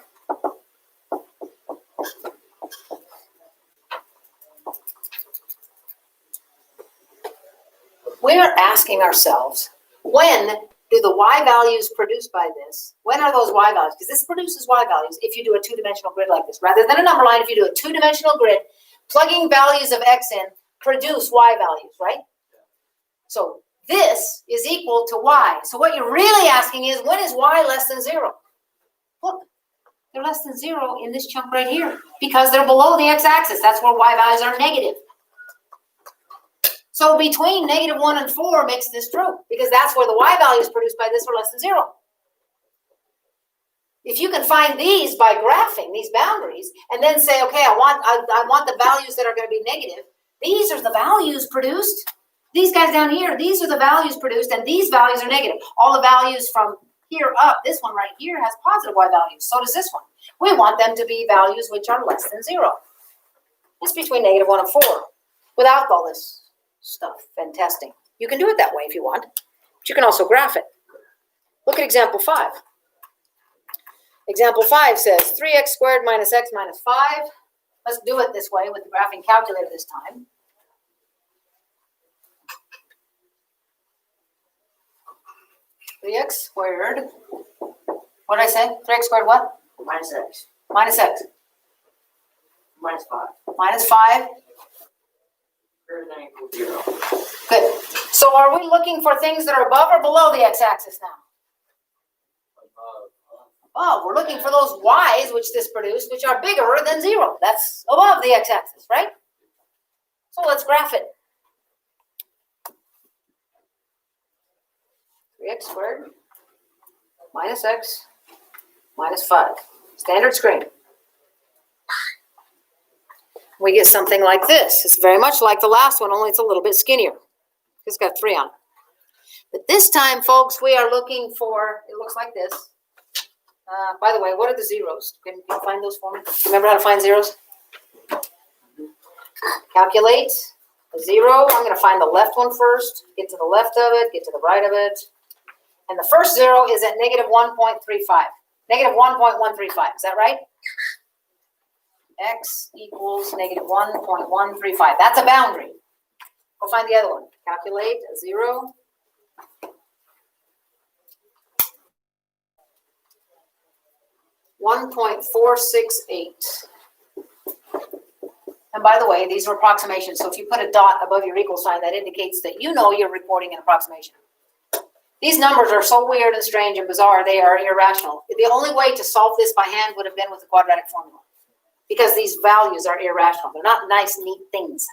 We are asking ourselves, when do the y values produced by this, when are those y values? Because this produces y values if you do a two-dimensional grid like this. Rather than a number line, if you do a two-dimensional grid, plugging values of x in produce y values, right? So this is equal to y. So what you're really asking is, when is y less than 0? Look, they're less than 0 in this chunk right here because they're below the x-axis. That's where y values are negative. So between -1 and 4 makes this true because that's where the y values produced by this are less than 0. If you can find these by graphing these boundaries and then say, okay, I want the values that are going to be negative. These are the values produced. These guys down here, these are the values produced, and these values are negative. All the values from here up, this one right here has positive y values. So does this one. We want them to be values which are less than 0. It's between -1 and 4 without all this stuff and testing. You can do it that way if you want, but you can also graph it. Look at example 5. Example 5 says 3x squared minus x minus 5. Let's do it this way with the graphing calculator this time. (3x squared). What did I say? 3x squared what? Minus x. Minus x. Minus 5. Minus 5. Greater than or equal to 0. Good. So are we looking for things that are above or below the x-axis now? Oh, we're looking for those y's which this produced, which are bigger than 0. That's above the x-axis, right? So let's graph it. 3x squared minus x minus 5. Standard screen. We get something like this. It's very much like the last one, only it's a little bit skinnier. It's got 3 on it. But this time, folks, we are looking for, it looks like this. By the way, what are the zeros? Can you find those for me? Remember how to find zeros? Calculate a 0. I'm going to find the left one first. Get to the left of it. Get to the right of it. And the first 0 is at -1.35. -1.135. Is that right? X equals -1.135. That's a boundary. Go find the other one. Calculate a 0. .468. And by the way, these are approximations. So if you put a dot above your equal sign, that indicates that you know you're reporting an approximation. These numbers are so weird and strange and bizarre, they are irrational. The only way to solve this by hand would have been with the quadratic formula, because these values are irrational. They're not nice, neat things,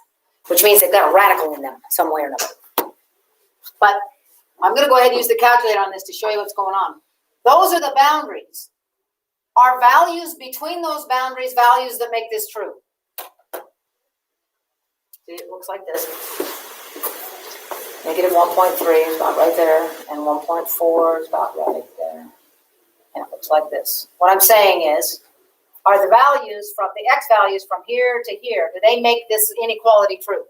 which means they've got a radical in them some way or another. But I'm going to go ahead and use the calculator on this to show you what's going on. Those are the boundaries. Are values between those boundaries values that make this true? See, it looks like this. -1.3 is about right there, and 1.4 is about right there. And it looks like this. What I'm saying is, are the values from the x values from here to here, do they make this inequality true?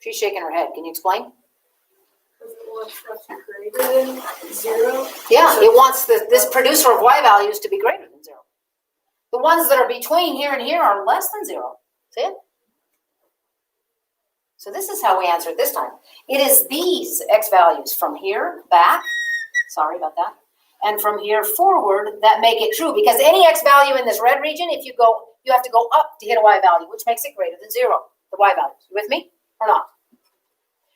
She's shaking her head. Can you explain? Greater than 0. Yeah, it wants this producer of y values to be greater than 0. The ones that are between here and here are less than 0. See it? So this is how we answer it this time. It is these x values from here back, sorry about that, and from here forward that make it true. Because any x value in this red region, if you go, you have to go up to hit a y value, which makes it greater than 0, the y value. You with me or not?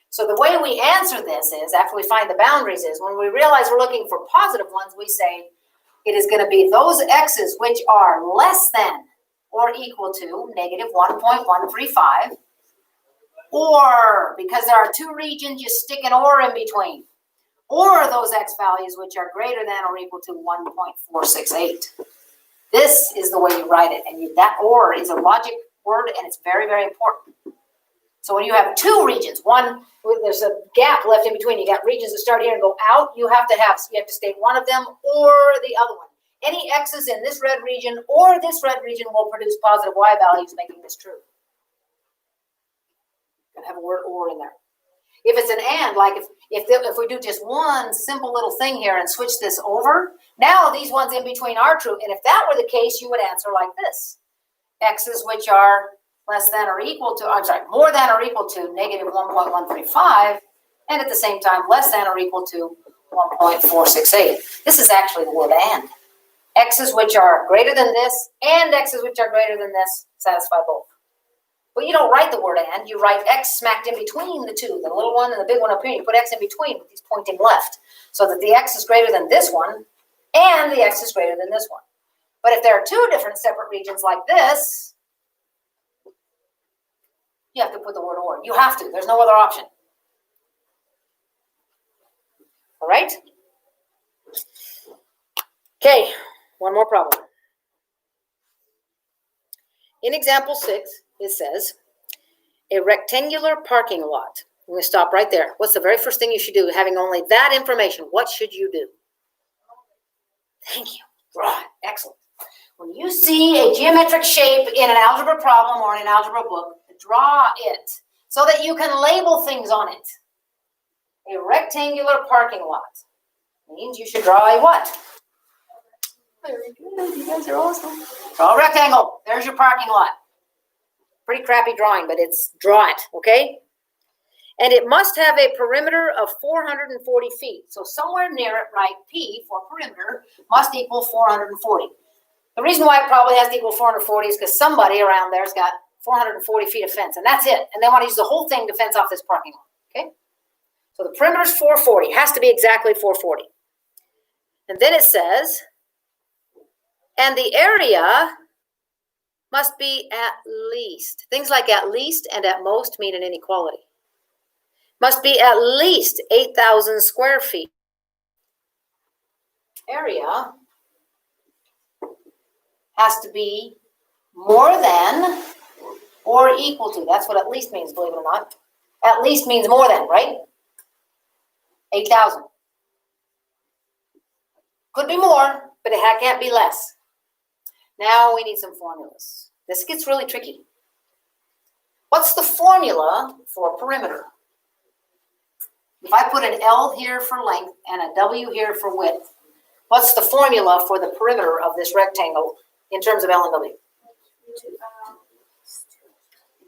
So the way we answer this is, after we find the boundaries, is when we realize we're looking for positive ones, we say it is going to be those x's which are less than or equal to negative 1.135, or, because there are two regions, you stick an or in between, or those x values which are greater than or equal to 1.468. This is the way you write it, and that or is a logic word, and it's very, very important. So when you have two regions, one, there's a gap left in between, you got regions that start here and go out, you have to state one of them or the other one. Any x's in this red region or this red region will produce positive y values, making this true. Gonna have a word or in there. If it's an and, like if we do just one simple little thing here and switch this over, now these ones in between are true. And if that were the case, you would answer like this. X's which are less than or equal to, more than or equal to negative 1.135, and at the same time less than or equal to 1.468. This is actually the word and. X's which are greater than this and x's which are greater than this satisfy both. But you don't write the word and, you write x smacked in between the two, the little one and the big one up here. You put x in between with these pointing left, so that the x is greater than this one and the x is greater than this one. But if there are two different separate regions like this, you have to put the word or. You have to. There's no other option. All right? Okay, one more problem. In example 6, it says, a rectangular parking lot. I'm going to stop right there. What's the very first thing you should do, having only that information? What should you do? Thank you. Right. Excellent. When you see a geometric shape in an algebra problem or in an algebra book, draw it so that you can label things on it. A rectangular parking lot means you should draw a what? Very good. You guys are awesome. Draw a rectangle. There's your parking lot. Pretty crappy drawing, but draw it, okay? And it must have a perimeter of 440 feet. So somewhere near it, write P for perimeter must equal 440. The reason why it probably has to equal 440 is because somebody around there's got 440 feet of fence, and that's it. And they want to use the whole thing to fence off this parking lot, okay? So the perimeter is 440, has to be exactly 440. And then it says, and the area must be at least. Things like at least and at most mean an inequality. Must be at least 8,000 square feet. Area has to be more than or equal to. That's what at least means, believe it or not. At least means more than, right? 8,000. Could be more, but it can't be less. Now we need some formulas. This gets really tricky. What's the formula for perimeter? If I put an L here for length and a W here for width, what's the formula for the perimeter of this rectangle in terms of L and W?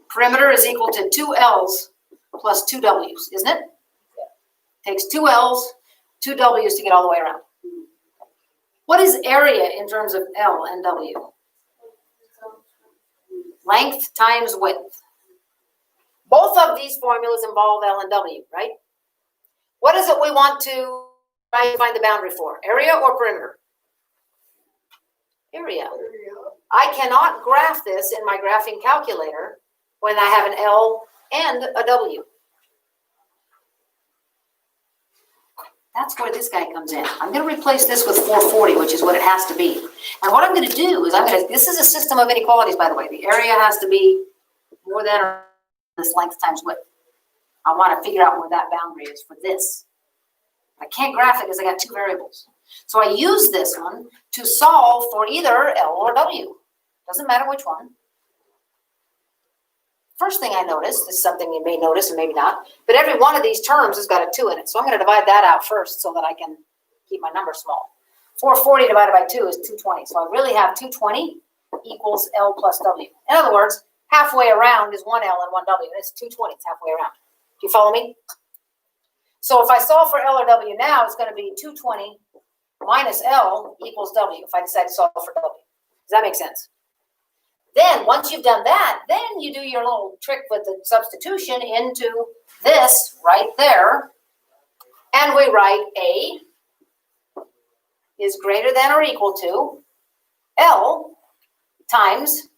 Perimeter is equal to 2 L's plus 2 W's, isn't it? Takes 2 L's, 2 W's to get all the way around. What is area in terms of L and W? Length times width. Both of these formulas involve L and W, right? What is it we want to try to find the boundary for? Area or perimeter? Area. I cannot graph this in my graphing calculator when I have an L and a W. That's where this guy comes in. I'm going to replace this with 440, which is what it has to be. And what I'm going to do is this is a system of inequalities, by the way. The area has to be more than or this length times width. I want to figure out where that boundary is for this. I can't graph it because I got 2 variables. So I use this one to solve for either L or W. Doesn't matter which one. First thing I noticed, this is something you may notice and maybe not, but every one of these terms has got a 2 in it. So I'm going to divide that out first so that I can keep my number small. 440 divided by 2 is 220. So I really have 220 equals L plus W. In other words, halfway around is 1 L and 1 W. And it's 220. It's halfway around. Do you follow me? So if I solve for L or W now, it's going to be 220 minus L equals W if I decide to solve for W. Does that make sense? Then, once you've done that, then you do your little trick with the substitution into this right there. And we write A is greater than or equal to L times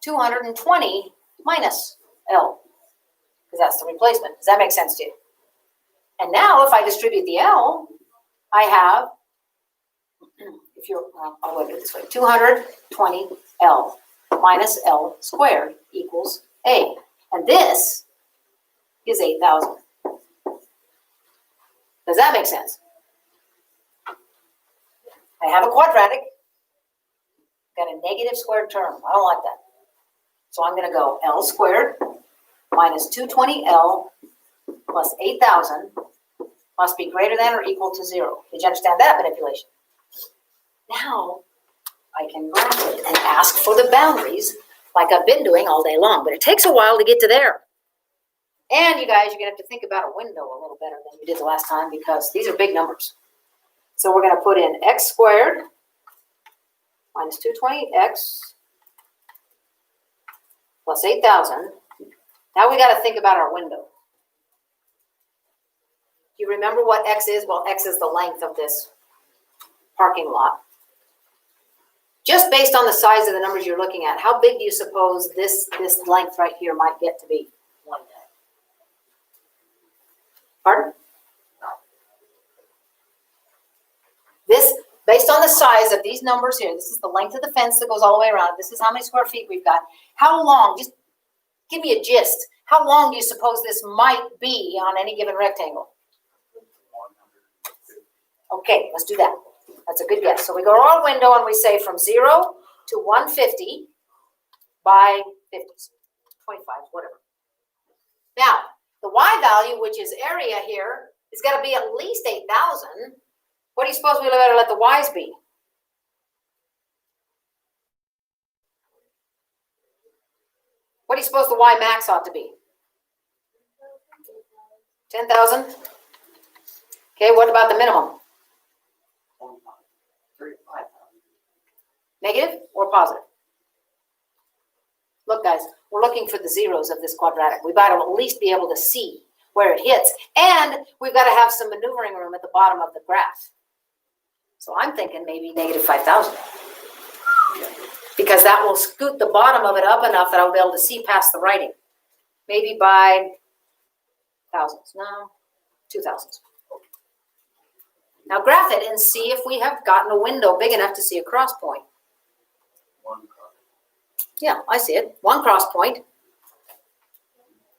220 minus L. Because that's the replacement. Does that make sense to you? And now, if I distribute the L, I have, I'll look at it this way, 220L minus L squared equals A. And this is 8,000. Does that make sense? I have a quadratic, got a negative squared term. I don't like that. So I'm going to go L squared minus 220L plus 8,000 must be greater than or equal to 0. Did you understand that manipulation? Now, I can graph it and ask for the boundaries like I've been doing all day long, but it takes a while to get to there. And you guys, you're going to have to think about a window a little better than you did the last time because these are big numbers. So we're going to put in x squared minus 220x plus 8,000. Now we got to think about our window. Do you remember what x is? Well, x is the length of this parking lot. Just based on the size of the numbers you're looking at, how big do you suppose this length right here might get to be? 1 day. Pardon? This, based on the size of these numbers here, this is the length of the fence that goes all the way around. This is how many square feet we've got. How long, just give me a gist. How long do you suppose this might be on any given rectangle? Okay, let's do that. That's a good guess. So we go to our window and we say from 0 to 150 by 50s, 25, whatever. Now, the y value, which is area here, is got to be at least 8,000. What do you suppose we better let the y's be? What do you suppose the y max ought to be? 10,000? Okay, what about the minimum? 35,000. Negative or positive? Look, guys, we're looking for the zeros of this quadratic. We've got to at least be able to see where it hits. And we've got to have some maneuvering room at the bottom of the graph. So I'm thinking maybe negative 5,000. Because that will scoot the bottom of it up enough that I'll be able to see past the writing. Maybe by thousands. No, 2,000s. Now graph it and see if we have gotten a window big enough to see a cross point. Yeah, I see it. One cross point.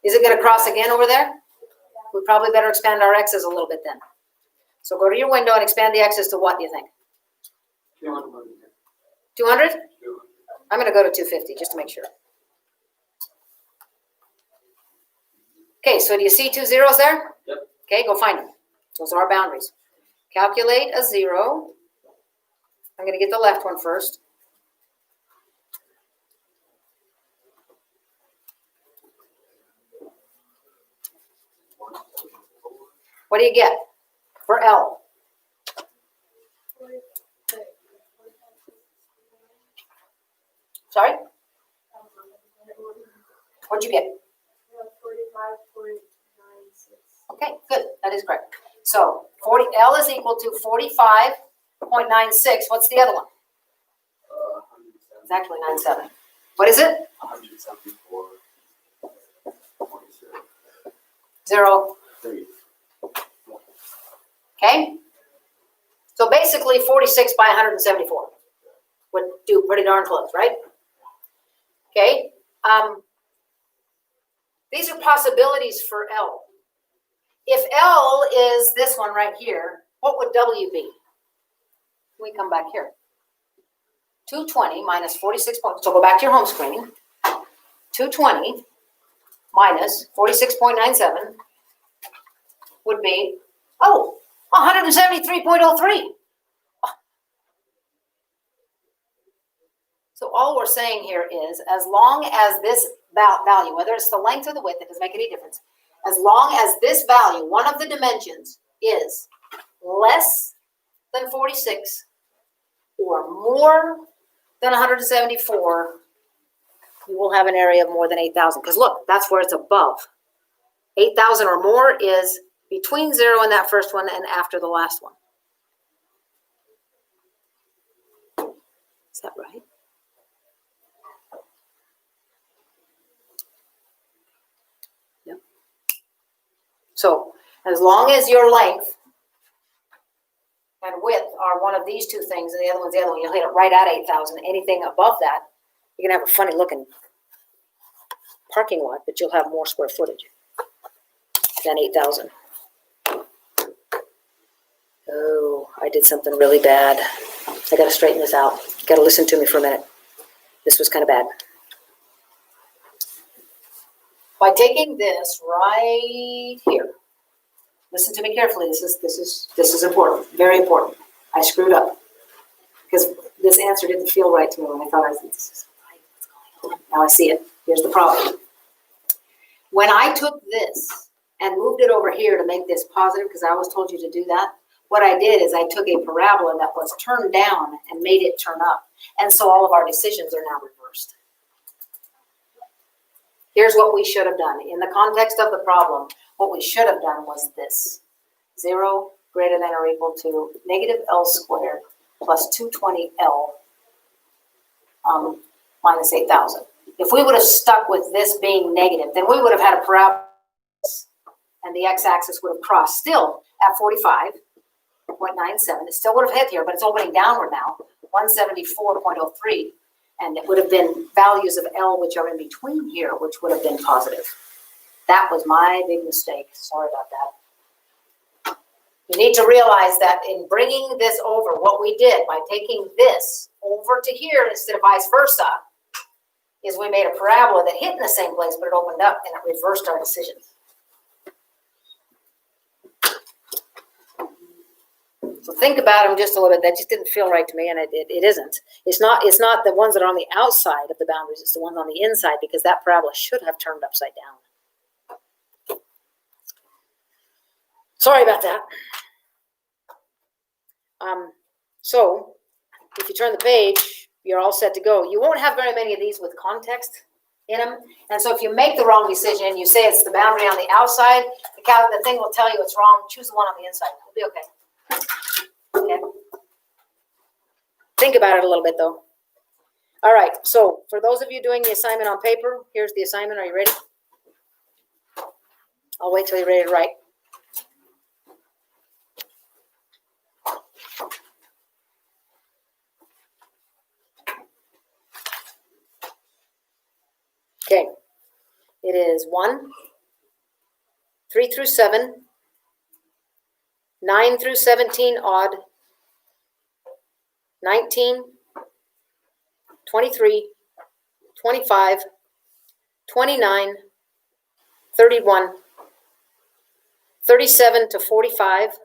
Is it going to cross again over there? We probably better expand our x's a little bit then. So go to your window and expand the x's to what do you think? 200? I'm going to go to 250 just to make sure. Okay, so do you see 2 zeros there? Yep. Okay, go find them. Those are our boundaries. Calculate a 0. I'm going to get the left one first. What do you get for L? Sorry? What'd you get? 45.96. Okay, good. That is correct. So L is equal to 45.96. What's the other one? It's actually 97. What is it? 174. 0. Okay? So basically 46 by 174 would do pretty darn close, right? Okay? These are possibilities for L. If L is this one right here, what would W be? We come back here. 220 minus 46 points. So go back to your home screen. 220 minus 46.97 would be, 173.03. So all we're saying here is, as long as this value, whether it's the length or the width, it doesn't make any difference. As long as this value, one of the dimensions, is less than 46 or more than 174, you will have an area of more than 8,000. Because look, that's where it's above. 8,000 or more is between 0 and that first one and after the last one. Is that right? Yep. So as long as your length and width are one of these two things and the other one's the other one, you'll hit it right at 8,000. Anything above that, you're going to have a funny looking parking lot, but you'll have more square footage than 8,000. Oh, I did something really bad. I got to straighten this out. Got to listen to me for a minute. This was kind of bad. By taking this right here, listen to me carefully. This is important, very important. I screwed up because this answer didn't feel right to me when I thought I said this is right. What's going on? Now I see it. Here's the problem. When I took this and moved it over here to make this positive, because I always told you to do that, what I did is I took a parabola that was turned down and made it turn up. And so all of our decisions are now reversed. Here's what we should have done. In the context of the problem, what we should have done was this. 0 greater than or equal to negative L squared plus 220L minus 8,000. If we would have stuck with this being negative, then we would have had a parabola and the x-axis would have crossed still at 45.97. It still would have hit here, but it's opening downward now, 174.03. And it would have been values of L which are in between here, which would have been positive. That was my big mistake. Sorry about that. You need to realize that in bringing this over, what we did by taking this over to here instead of vice versa, is we made a parabola that hit in the same place, but it opened up and it reversed our decisions. So think about them just a little bit. That just didn't feel right to me, and it isn't. It's not the ones that are on the outside of the boundaries. It's the ones on the inside, because that parabola should have turned upside down. Sorry about that. So if you turn the page, you're all set to go. You won't have very many of these with context in them. And so if you make the wrong decision, you say it's the boundary on the outside, the thing will tell you it's wrong. Choose the one on the inside. It'll be okay. Okay. Think about it a little bit, though. All right, so for those of you doing the assignment on paper, here's the assignment. Are you ready? I'll wait till you're ready to write. Okay. It is 1, 3 through 7, 9 through 17 odd, 19, 23, 25, 29, 31, 37 to 45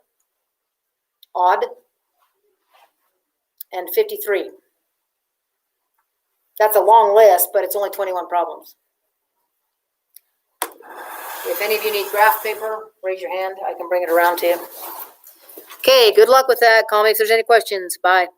odd, and 53. That's a long list, but it's only 21 problems. If any of you need graph paper, raise your hand. I can bring it around to you. Okay, good luck with that. Call me if there's any questions. Bye.